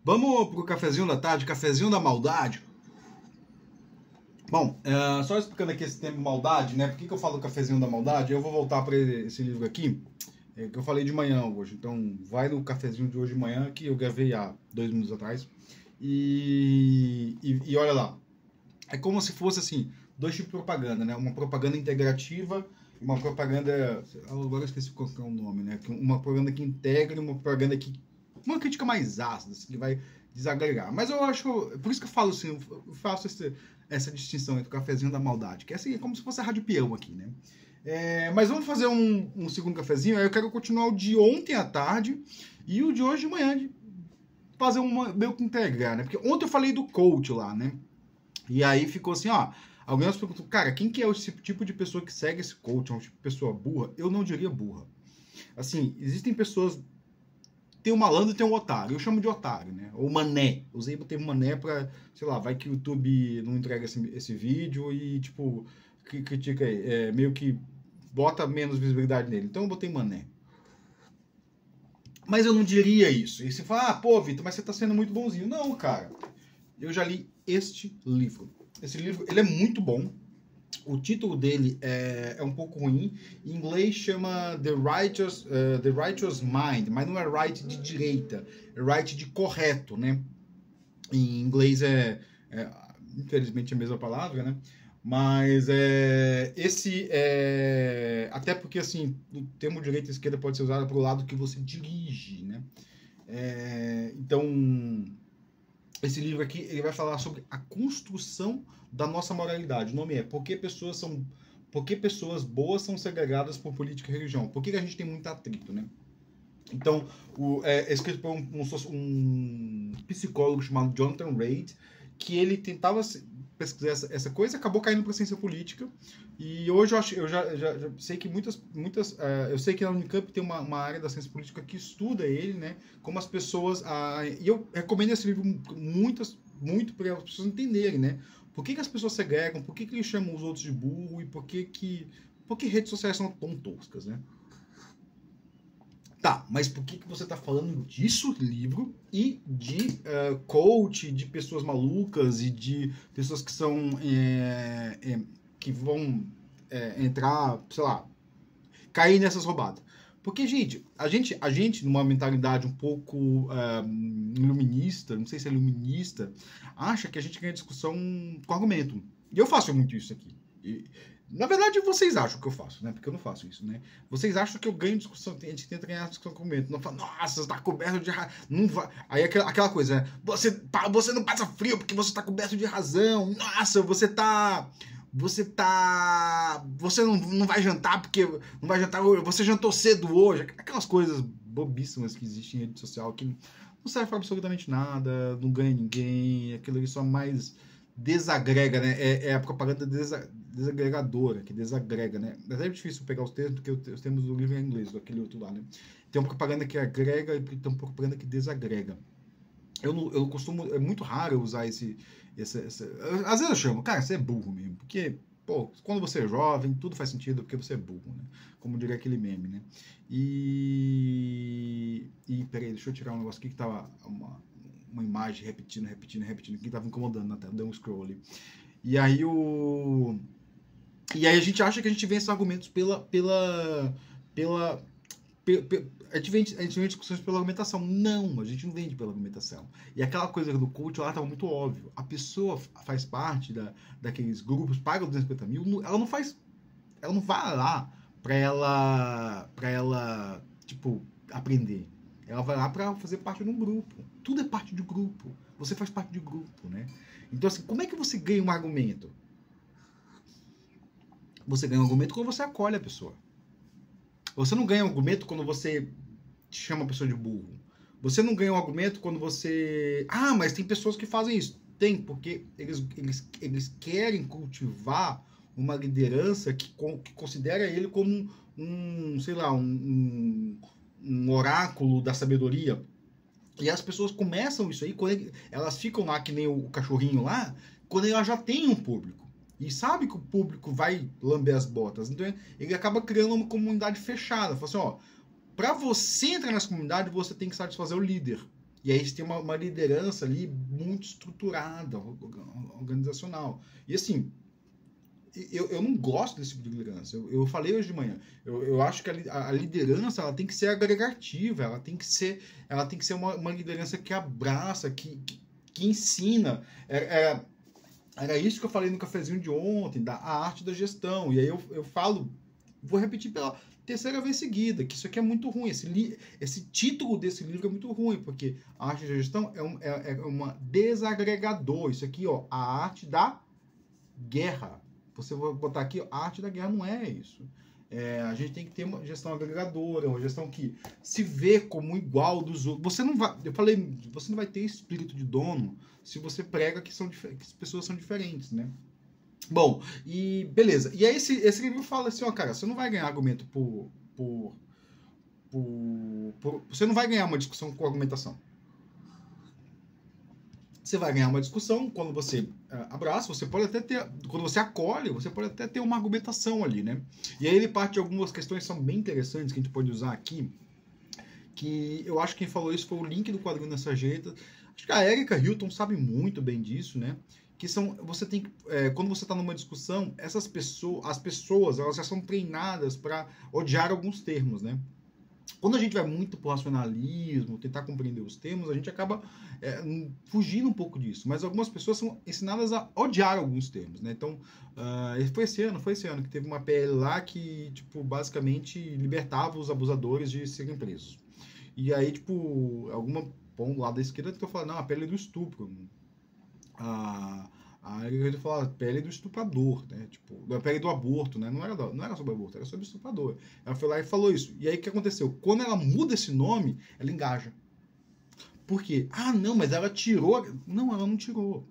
Vamos pro cafezinho da tarde, cafezinho da maldade. Bom, só explicando aqui esse termo maldade, né? Por que eu falo cafezinho da maldade? Eu vou voltar para esse livro aqui, que eu falei de manhã hoje. Então, vai no cafezinho de hoje de manhã, que eu gravei há 2 minutos atrás. E olha lá. É como se fosse, assim, 2 tipos de propaganda, né? Uma propaganda integrativa e uma propaganda... Agora eu esqueci qual é o nome, né? Uma propaganda que integra e uma propaganda que... Uma crítica mais ácida, assim, que vai desagregar. Mas eu acho... Por isso que eu falo assim, eu faço essa distinção entre o cafezinho da maldade, que é assim, é como se fosse a Rádio Peão aqui, né? Mas vamos fazer um segundo cafezinho. Aí eu quero continuar o de ontem à tarde e o de hoje de manhã, de fazer meio que integrar, né? Porque ontem eu falei do coach lá, né? E aí ficou assim, ó... Alguém nos perguntou, cara, quem que é esse tipo de pessoa que segue esse coach? É um tipo de pessoa burra? Eu não diria burra. Assim, existem pessoas... Tem o malandro e tem o otário. Eu chamo de otário, né? Ou mané. Usei o termo mané pra, sei lá, vai que o YouTube não entrega esse vídeo e, tipo, critica aí. Meio que bota menos visibilidade nele. Então eu botei mané. Mas eu não diria isso. E você fala, pô, Vitor, mas você tá sendo muito bonzinho. Não, cara. Eu já li este livro. Esse livro, ele é muito bom. O título dele é um pouco ruim. Em inglês chama The Righteous Mind, mas não é right de direita, é right de correto, né? Em inglês infelizmente a mesma palavra, né? Mas até porque assim, o termo direita e esquerda pode ser usado para o lado que você dirige, né? Então, esse livro aqui, ele vai falar sobre a construção da nossa moralidade. O nome é Por que pessoas boas são segregadas por política e religião? Por que a gente tem muito atrito, né? Então, é escrito por um psicólogo chamado Jonathan Haidt, que ele tentava pesquisar essa coisa, acabou caindo para a ciência política. E hoje eu já sei que eu sei que na Unicamp tem uma área da ciência política que estuda ele, né? Como as pessoas... e eu recomendo esse livro muito para as pessoas entenderem, né? Por que as pessoas segregam, por que eles chamam os outros de burro e por que redes sociais são tão toscas, né? Tá, mas por que você tá falando disso, livro, e de coach, de pessoas malucas e de pessoas que são... que vão entrar, sei lá, cair nessas roubadas? Porque, gente, a gente numa mentalidade um pouco iluminista, não sei se é iluminista, acha que a gente ganha discussão com argumento. E eu faço muito isso aqui. Na verdade, vocês acham que eu faço, né? Porque eu não faço isso, né? Vocês acham que eu ganho discussão, a gente tenta ganhar discussão com argumento. Não fala, nossa, você tá coberto de razão. Não vai. Aí aquela coisa, né? Você não passa frio porque você tá coberto de razão. Nossa, você não vai jantar porque não vai jantar hoje. Você jantou cedo hoje. Aquelas coisas bobíssimas que existem em rede social que não serve pra absolutamente nada, não ganha ninguém. Aquilo ali só mais desagrega, né? É a propaganda desagregadora, que desagrega, né? É até difícil pegar os termos, porque os termos do livro é em inglês, daquele outro lá, né? Tem uma propaganda que agrega e tem uma propaganda que desagrega. Eu costumo, é muito raro eu usar às vezes eu chamo, cara, você é burro mesmo, porque, pô, quando você é jovem, tudo faz sentido porque você é burro, né? Como diria aquele meme, né? Peraí, deixa eu tirar um negócio aqui que tava uma imagem repetindo, que tava incomodando na tela, deu um scroll ali. E aí a gente acha que a gente vence argumentos a gente vende discussões pela argumentação. Não, a gente não vende pela argumentação. E aquela coisa do coach lá estava muito óbvio. A pessoa faz parte daqueles grupos, paga 250 mil, ela não vai lá pra ela tipo, aprender. Ela vai lá pra fazer parte de um grupo. Tudo é parte de grupo. Você faz parte de grupo, né? Então, assim, como é que você ganha um argumento? Você ganha um argumento quando você acolhe a pessoa. Você não ganha um argumento quando você chama a pessoa de burro. Você não ganha um argumento quando você... Ah, mas tem pessoas que fazem isso. Tem, porque eles querem cultivar uma liderança que considera ele como sei lá, um oráculo da sabedoria. E as pessoas começam isso aí, quando elas ficam lá que nem o cachorrinho lá, quando ela já tem um público. E sabe que o público vai lamber as botas. Então ele acaba criando uma comunidade fechada. Fala assim, ó, pra você entrar nessa comunidade, você tem que satisfazer o líder. E aí você tem uma liderança ali muito estruturada, organizacional. E assim, eu não gosto desse tipo de liderança. Eu falei hoje de manhã. Eu acho que a liderança ela tem que ser agregativa, ela tem que ser uma liderança que abraça, que ensina. Era isso que eu falei no cafezinho de ontem, a arte da gestão. E aí eu falo, vou repetir pela terceira vez seguida, que isso aqui é muito ruim. Esse título desse livro é muito ruim, porque a arte da gestão é uma desagregador. Isso aqui, ó, a arte da guerra. Você vai botar aqui, ó, a arte da guerra não é isso. A gente tem que ter uma gestão agregadora, uma gestão que se vê como igual dos outros. Você não vai ter espírito de dono se você prega que as pessoas são diferentes, né? Bom, e beleza. E aí esse livro fala assim, ó, cara, você não vai ganhar argumento você não vai ganhar uma discussão com argumentação. Você vai ganhar uma discussão quando você abraça, você pode até ter, quando você acolhe, você pode até ter uma argumentação ali, né? E aí ele parte de algumas questões que são bem interessantes que a gente pode usar aqui, que eu acho que quem falou isso foi o link do quadrinho da Sarjeta. Acho que a Erika Hilton sabe muito bem disso, né? Que você tem quando você está numa discussão, as pessoas elas já são treinadas para odiar alguns termos, né? Quando a gente vai muito pro racionalismo, tentar compreender os termos, a gente acaba fugindo um pouco disso. Mas algumas pessoas são ensinadas a odiar alguns termos, né? Então, foi esse ano que teve uma PL lá que, tipo, basicamente libertava os abusadores de serem presos. E aí, tipo, bom, lá da esquerda tentou falar, não, a PL do estupro. Aí ele falou a pele do estuprador, né? Tipo, a pele do aborto, né? Não era sobre aborto, era sobre estuprador. Ela foi lá e falou isso. E aí o que aconteceu? Quando ela muda esse nome, ela engaja. Por quê? Ah, não, mas ela tirou. Não, ela não tirou.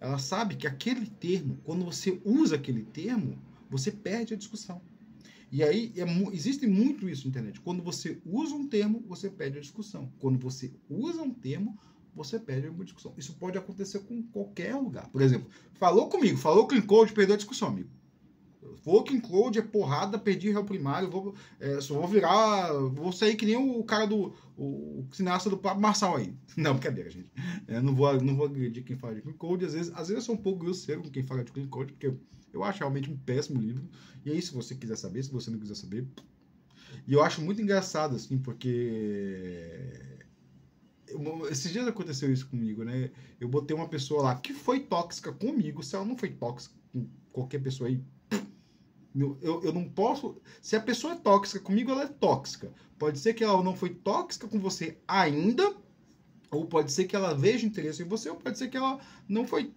Ela sabe que aquele termo, quando você usa aquele termo, você perde a discussão. E aí, existe muito isso na internet. Quando você usa um termo, você perde a discussão. Quando você usa um termo, você perde uma discussão. Isso pode acontecer com qualquer lugar. Por exemplo, falou clean code, perdeu a discussão, amigo. Falou clean code, é porrada, perdi réu primário, vou sair que nem o cara o cineasta do Pablo Marçal aí. Não, brincadeira, gente. Não vou agredir quem fala de clean code. Às vezes eu sou um pouco grosseiro com quem fala de clean code, porque eu acho realmente um péssimo livro. E aí, se você quiser saber, se você não quiser saber. E eu acho muito engraçado, assim, porque esses dias aconteceu isso comigo, né? Eu botei uma pessoa lá que foi tóxica comigo. Se ela não foi tóxica com qualquer pessoa aí, eu não posso. Se a pessoa é tóxica comigo, ela é tóxica. Pode ser que ela não foi tóxica com você ainda, ou pode ser que ela veja interesse em você, ou pode ser que ela não foi.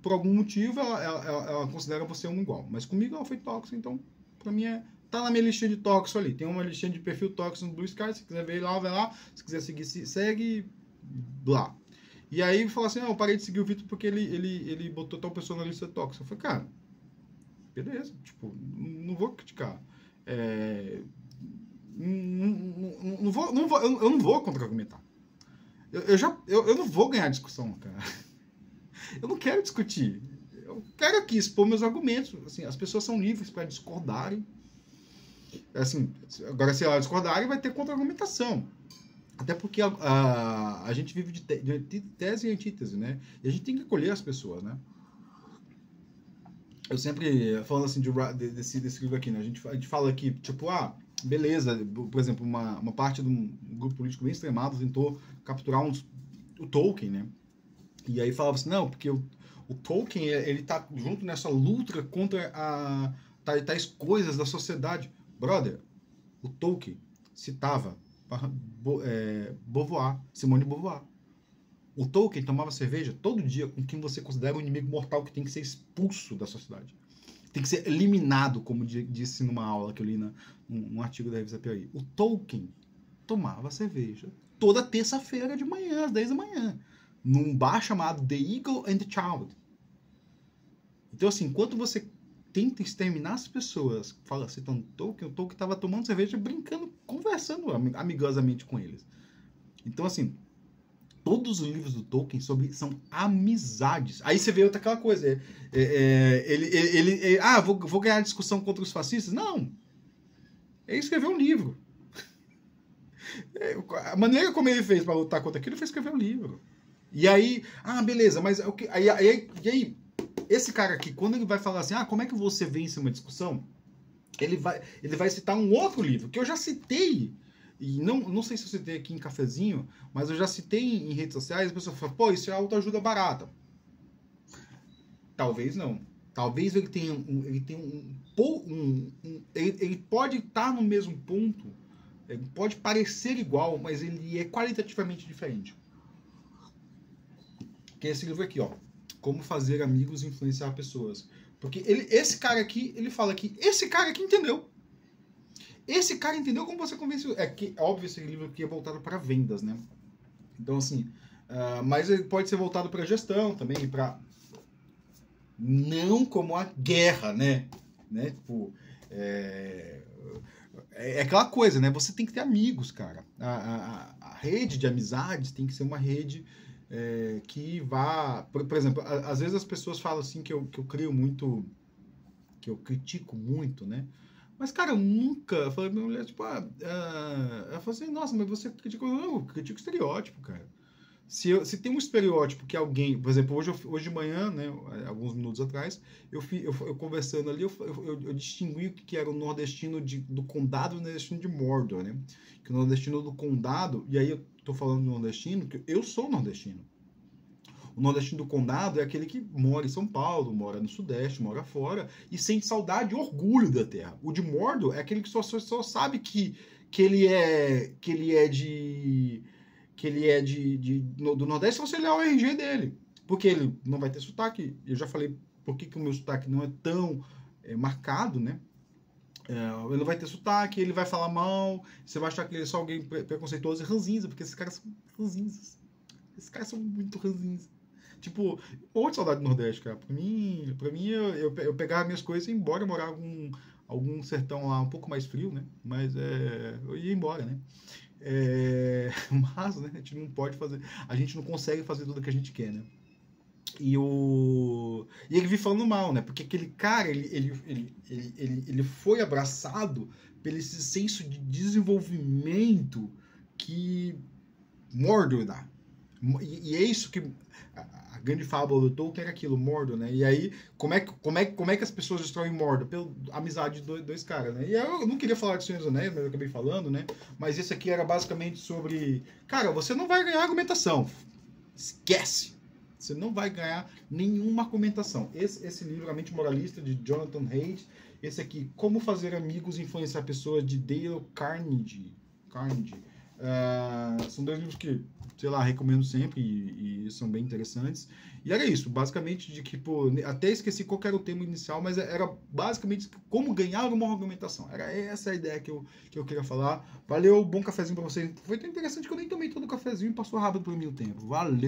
Por algum motivo, ela considera você um igual. Mas comigo ela foi tóxica, então, pra mim tá na minha listinha de tóxico ali. Tem uma listinha de perfil tóxico no Blue Sky. Se quiser ver lá, vai lá. Se quiser seguir, segue. Lá. E aí fala assim: eu parei de seguir o Vitor porque ele botou tal pessoa na lista tóxica. Eu falei, cara, beleza. Tipo, não vou criticar. Eu não vou contra-argumentar. Eu não vou ganhar discussão, cara. Eu não quero discutir. Eu quero aqui expor meus argumentos. Assim, as pessoas são livres para discordarem. Assim, agora, se elas discordarem, vai ter contra-argumentação. Até porque a gente vive de tese e antítese, né? E a gente tem que acolher as pessoas, né? Eu sempre, falando assim desse livro aqui, né? A gente fala aqui, tipo, beleza, por exemplo, uma parte de um grupo político bem extremado tentou capturar o Tolkien, né? E aí falava assim, não, porque o Tolkien, ele tá junto nessa luta contra tais coisas da sociedade. Brother, o Tolkien citava Beauvoir, Simone de Beauvoir. O Tolkien tomava cerveja todo dia com quem você considera um inimigo mortal que tem que ser expulso da sociedade. Tem que ser eliminado, como disse numa aula que eu li num artigo da revista Piauí. O Tolkien tomava cerveja toda terça-feira de manhã, às 10 da manhã, num bar chamado The Eagle and the Child. Então, assim, enquanto você tenta exterminar as pessoas, fala assim, o Tolkien estava tomando cerveja, brincando, conversando amigosamente com eles. Então, assim, todos os livros do Tolkien são amizades. Aí você vê outra aquela coisa. Vou ganhar discussão contra os fascistas? Não. Ele escreveu um livro. A maneira como ele fez para lutar contra aquilo foi escrever um livro. E aí, beleza, mas aí, esse cara aqui, quando ele vai falar assim, como é que você vence uma discussão? Ele vai citar um outro livro, que eu já citei, e não sei se eu citei aqui em cafezinho, mas eu já citei em redes sociais, a pessoa fala, pô, isso é autoajuda barata. Talvez não. Talvez ele tenha ele pode estar no mesmo ponto, ele pode parecer igual, mas ele é qualitativamente diferente. Que é esse livro aqui, ó. Como fazer amigos e influenciar pessoas. Porque esse cara aqui, ele fala que esse cara aqui entendeu. Esse cara entendeu como você convenceu. Óbvio, esse livro aqui é voltado para vendas, né? Então, assim, mas ele pode ser voltado para gestão também, para não como a guerra, né? Tipo, é aquela coisa, né? Você tem que ter amigos, cara. A rede de amizades tem que ser uma rede que vá... Por exemplo, às vezes as pessoas falam assim que eu crio muito... Que eu critico muito, né? Mas, cara, eu nunca... Eu falei pra minha mulher, tipo... ela falou assim, nossa, mas você critica... Não, eu critico estereótipo, cara. Se tem um estereótipo que alguém... Por exemplo, hoje de manhã, né, alguns minutos atrás, eu conversando ali, eu distingui o que era o nordestino do condado e o nordestino de Mordor, né? Que o nordestino do condado... E aí eu tô falando do nordestino, que eu sou nordestino. O nordestino do condado é aquele que mora em São Paulo, mora no Sudeste, mora fora, e sente saudade e orgulho da terra. O de Mordor é aquele que só sabe que ele é do Nordeste, se você olhar o RG dele. Porque ele não vai ter sotaque. Eu já falei por que o meu sotaque não é tão marcado, né? Ele não vai ter sotaque, ele vai falar mal, você vai achar que ele é só alguém preconceituoso e ranzinza, porque esses caras são ranzinzas. Esses caras são muito ranzinzas. Tipo, morro de saudade do Nordeste, cara. Pra mim eu pegava minhas coisas e ia embora, morar algum sertão lá um pouco mais frio, né? Mas eu ia embora, né? Mas, né, a gente não pode fazer, a gente não consegue fazer tudo que a gente quer, né? E ele vive falando mal, né? Porque aquele cara, ele foi abraçado pelo esse senso de desenvolvimento que Mordor dá. E é isso que a grande fábula do Tolkien era aquilo, Mordor, né? E aí, como é que as pessoas destroem Mordor? Pela amizade de dois caras, né? E eu não queria falar de Senhor dos Anéis, mas eu acabei falando, né? Mas esse aqui era basicamente sobre... Cara, você não vai ganhar argumentação. Esquece! Você não vai ganhar nenhuma argumentação. Esse livro, A Mente Moralista, de Jonathan Haidt. Esse aqui, Como Fazer Amigos e Influenciar Pessoas, de Dale Carnegie. São dois livros que, sei lá, recomendo sempre e são bem interessantes. E era isso, basicamente, de que, pô, até esqueci qual era o tema inicial, mas era basicamente como ganhar uma argumentação. Era essa a ideia que eu queria falar. Valeu, bom cafezinho pra vocês. Foi tão interessante que eu nem tomei todo o cafezinho e passou rápido pra mim o tempo. Valeu!